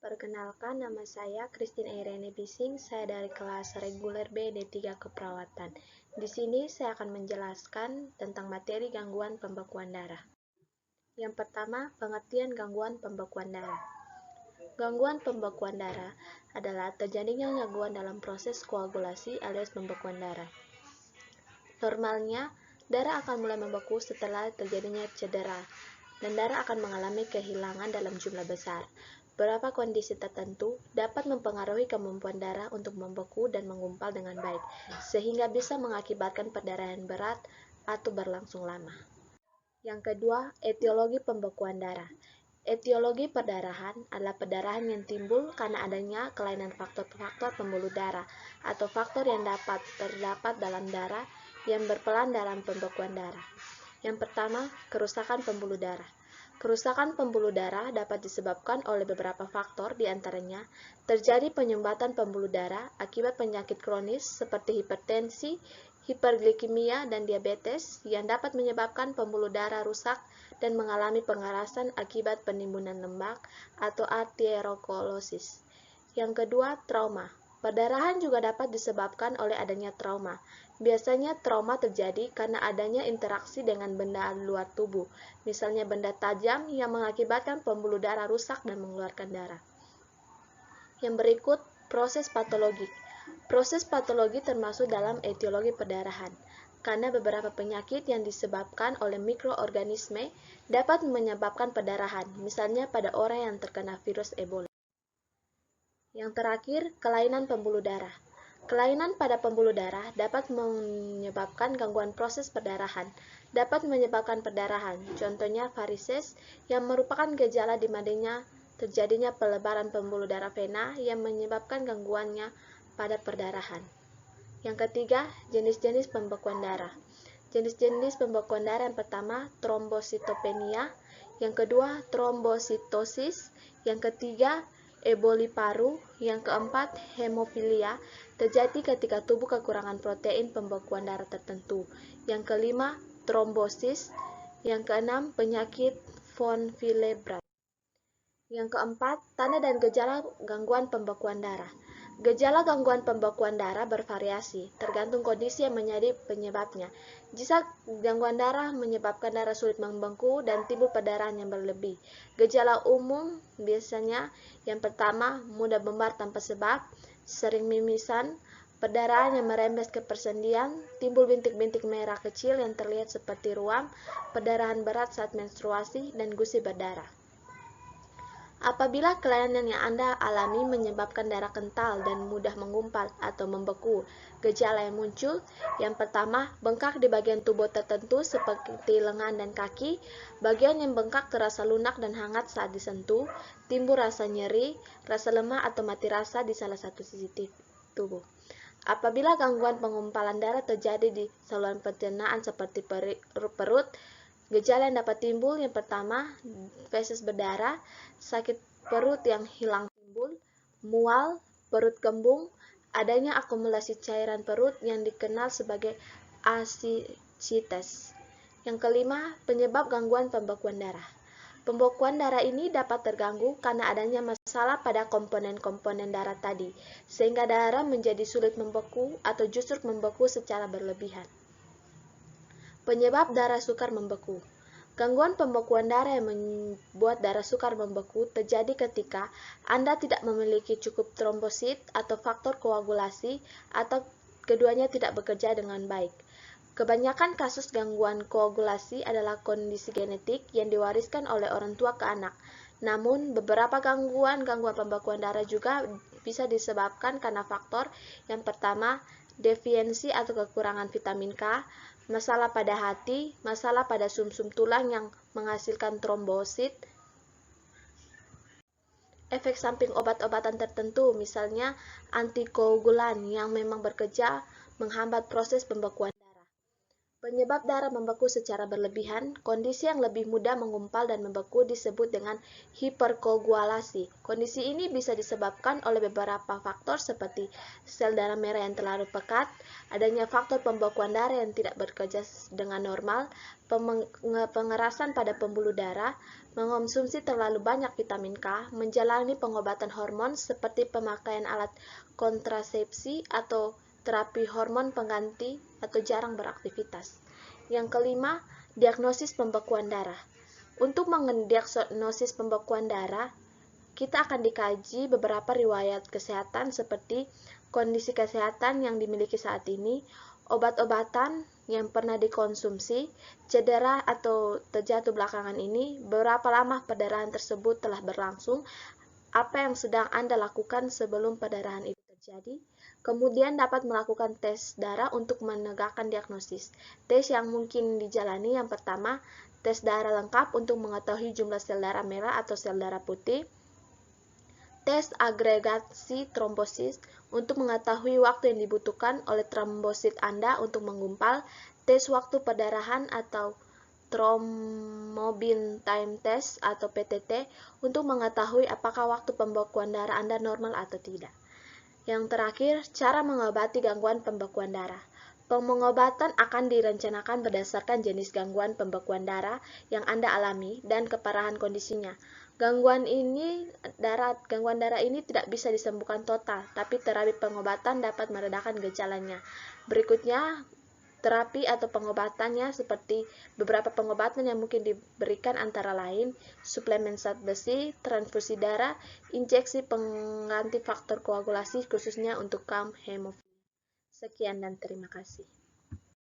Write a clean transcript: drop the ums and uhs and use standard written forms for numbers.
Perkenalkan, nama saya Christine Irene Bising. Saya dari kelas reguler B D3 Keperawatan. Di sini saya akan menjelaskan tentang materi gangguan pembekuan darah. Yang pertama, pengertian gangguan pembekuan darah. Gangguan pembekuan darah adalah terjadinya gangguan dalam proses koagulasi alias pembekuan darah. Normalnya, darah akan mulai membeku setelah terjadinya cedera, dan darah akan mengalami kehilangan dalam jumlah besar. Beberapa kondisi tertentu dapat mempengaruhi kemampuan darah untuk membeku dan menggumpal dengan baik, sehingga bisa mengakibatkan perdarahan berat atau berlangsung lama. Yang kedua, etiologi pembekuan darah. Etiologi perdarahan adalah perdarahan yang timbul karena adanya kelainan faktor-faktor pembuluh darah atau faktor yang terdapat dalam darah yang berperan dalam pembekuan darah. Yang pertama, kerusakan pembuluh darah. Kerusakan pembuluh darah dapat disebabkan oleh beberapa faktor, di antaranya terjadi penyumbatan pembuluh darah akibat penyakit kronis seperti hipertensi, hiperglikemia, dan diabetes yang dapat menyebabkan pembuluh darah rusak dan mengalami pengerasan akibat penimbunan lemak atau arteriosklerosis. Yang kedua, trauma. Perdarahan juga dapat disebabkan oleh adanya trauma. Biasanya trauma terjadi karena adanya interaksi dengan benda luar tubuh, misalnya benda tajam yang mengakibatkan pembuluh darah rusak dan mengeluarkan darah. Yang berikut, proses patologi. Proses patologi termasuk dalam etiologi perdarahan, karena beberapa penyakit yang disebabkan oleh mikroorganisme dapat menyebabkan perdarahan, misalnya pada orang yang terkena virus Ebola. Yang terakhir, kelainan pembuluh darah. Kelainan pada pembuluh darah dapat menyebabkan gangguan proses perdarahan, dapat menyebabkan perdarahan, contohnya varises, yang merupakan gejala di mana terjadinya pelebaran pembuluh darah vena yang menyebabkan gangguannya pada perdarahan. Yang ketiga, jenis-jenis pembekuan darah. Jenis-jenis pembekuan darah yang pertama, trombositopenia, yang kedua, trombositosis, yang ketiga, eboli paru, yang keempat, hemofilia, terjadi ketika tubuh kekurangan protein pembekuan darah tertentu. Yang kelima, trombosis, yang keenam, penyakit von Willebrand. Yang keempat, tanda dan gejala gangguan pembekuan darah. Gejala gangguan pembekuan darah bervariasi, tergantung kondisi yang menjadi penyebabnya. Jika gangguan darah menyebabkan darah sulit membeku dan timbul perdarahan yang berlebih. Gejala umum biasanya yang pertama, mudah memar tanpa sebab, sering mimisan, perdarahan yang merembes ke persendian, timbul bintik-bintik merah kecil yang terlihat seperti ruam, perdarahan berat saat menstruasi, dan gusi berdarah. Apabila kelainan yang Anda alami menyebabkan darah kental dan mudah menggumpal atau membeku, gejala yang muncul, yang pertama, bengkak di bagian tubuh tertentu seperti lengan dan kaki, bagian yang bengkak terasa lunak dan hangat saat disentuh, timbul rasa nyeri, rasa lemah atau mati rasa di salah satu sisi tubuh. Apabila gangguan penggumpalan darah terjadi di saluran pencernaan seperti perut, gejala yang dapat timbul yang pertama, feses berdarah, sakit perut yang hilang timbul, mual, perut kembung, adanya akumulasi cairan perut yang dikenal sebagai asisites. Yang kelima, penyebab gangguan pembekuan darah. Pembekuan darah ini dapat terganggu karena adanya masalah pada komponen-komponen darah tadi, sehingga darah menjadi sulit membeku atau justru membeku secara berlebihan. Penyebab darah sukar membeku. Gangguan pembekuan darah yang membuat darah sukar membeku terjadi ketika Anda tidak memiliki cukup trombosit atau faktor koagulasi atau keduanya tidak bekerja dengan baik. Kebanyakan kasus gangguan koagulasi adalah kondisi genetik yang diwariskan oleh orang tua ke anak. Namun, beberapa gangguan pembekuan darah juga bisa disebabkan karena faktor yang pertama, defisiensi atau kekurangan vitamin K, masalah pada hati, masalah pada sumsum tulang yang menghasilkan trombosit, efek samping obat-obatan tertentu, misalnya antikoagulan yang memang bekerja menghambat proses pembekuan darah. Penyebab darah membeku secara berlebihan, kondisi yang lebih mudah mengumpal dan membeku disebut dengan hiperkoagulasi. Kondisi ini bisa disebabkan oleh beberapa faktor seperti sel darah merah yang terlalu pekat, adanya faktor pembekuan darah yang tidak bekerja dengan normal, pengerasan pada pembuluh darah, mengonsumsi terlalu banyak vitamin K, menjalani pengobatan hormon seperti pemakaian alat kontrasepsi atau terapi hormon pengganti atau jarang beraktivitas. Yang kelima, diagnosis pembekuan darah. Untuk mendiagnosis pembekuan darah, kita akan dikaji beberapa riwayat kesehatan seperti kondisi kesehatan yang dimiliki saat ini, obat-obatan yang pernah dikonsumsi, cedera atau terjatuh belakangan ini, berapa lama perdarahan tersebut telah berlangsung, apa yang sedang Anda lakukan sebelum perdarahan itu terjadi. Kemudian dapat melakukan tes darah untuk menegakkan diagnosis. Tes yang mungkin dijalani yang pertama, tes darah lengkap untuk mengetahui jumlah sel darah merah atau sel darah putih. Tes agregasi trombosit untuk mengetahui waktu yang dibutuhkan oleh trombosit Anda untuk menggumpal. Tes waktu perdarahan atau Thrombin Time Test atau PTT untuk mengetahui apakah waktu pembekuan darah Anda normal atau tidak. Yang terakhir, cara mengobati gangguan pembekuan darah. Pengobatan akan direncanakan berdasarkan jenis gangguan pembekuan darah yang Anda alami dan keparahan kondisinya. Gangguan darah ini tidak bisa disembuhkan total, tapi terapi pengobatan dapat meredakan gejalanya. Berikutnya, terapi atau pengobatannya seperti beberapa pengobatan yang mungkin diberikan antara lain suplemen zat besi, transfusi darah, injeksi pengganti faktor koagulasi khususnya untuk kaum hemofilia. Sekian dan terima kasih.